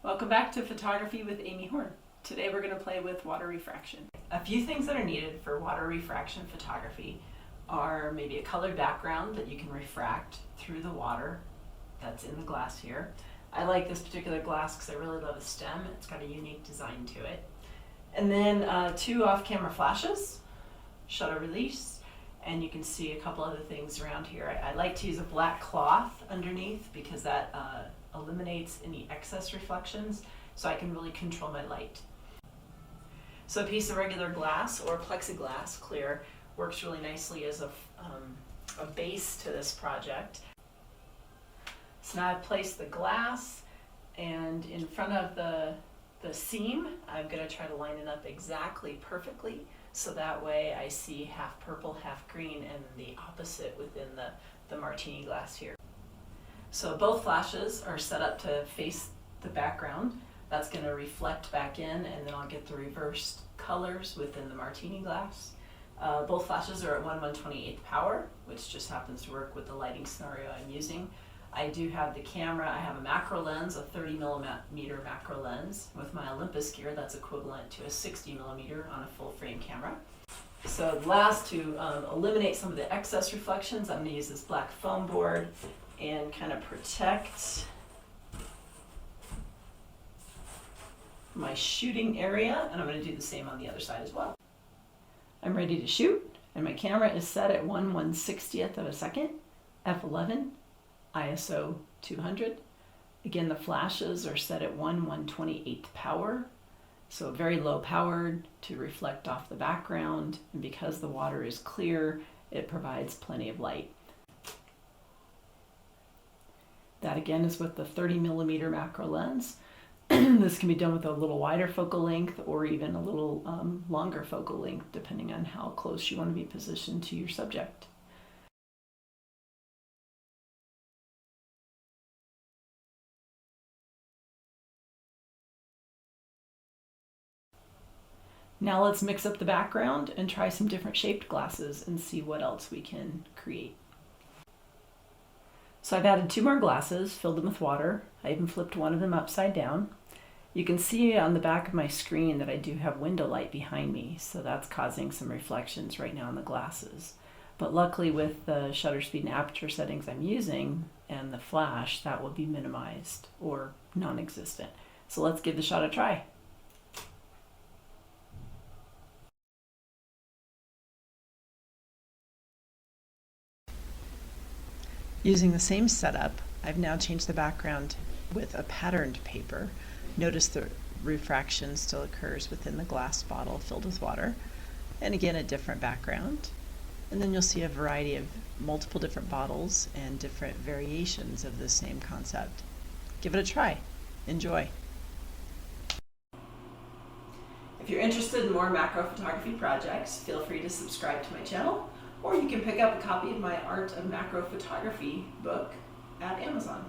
Welcome back to Photography with Amy Horn. Today we're going to play with water refraction. A few things that are needed for water refraction photography are maybe a colored background that you can refract through the water that's in the glass here. I like this particular glass because I really love the stem. It's got a unique design to it. And then 2 off-camera flashes, shutter release, and you can see a couple other things around here. I like to use a black cloth underneath because that eliminates any excess reflections, so I can really control my light. So a piece of regular glass or plexiglass clear works really nicely as a base to this project. So now I've placed the glass, and in front of the seam, I'm going to try to line it up exactly perfectly, so that way I see half purple, half green, and the opposite within the martini glass here. So both flashes are set up to face the background. That's going to reflect back in, and then I'll get the reversed colors within the martini glass. Both flashes are at 1/128th power, which just happens to work with the lighting scenario I'm using. I do have the camera. I have a macro lens, a 30mm macro lens. With my Olympus gear, that's equivalent to a 60mm on a full frame camera. So last, to eliminate some of the excess reflections, I'm going to use this black foam board and kind of protect my shooting area, and I'm going to do the same on the other side as well. I'm ready to shoot, and my camera is set at 1/160th of a second, f11, ISO 200. Again, the flashes are set at 1/128th power, so very low powered to reflect off the background, and because the water is clear, it provides plenty of light. That again is with the 30mm macro lens. This can be done with a little wider focal length or even a little longer focal length, depending on how close you want to be positioned to your subject. Now let's mix up the background and try some different shaped glasses and see what else we can create. So I've added 2 more glasses, filled them with water. I even flipped one of them upside down. You can see on the back of my screen that I do have window light behind me, so that's causing some reflections right now in the glasses. But luckily with the shutter speed and aperture settings I'm using and the flash, that will be minimized or non-existent. So let's give the shot a try. Using the same setup, I've now changed the background with a patterned paper. Notice the refraction still occurs within the glass bottle filled with water. And again, a different background. And then you'll see a variety of multiple different bottles and different variations of the same concept. Give it a try. Enjoy. If you're interested in more macro photography projects, feel free to subscribe to my channel, or you can pick up a copy of my Art of Macro Photography book at Amazon.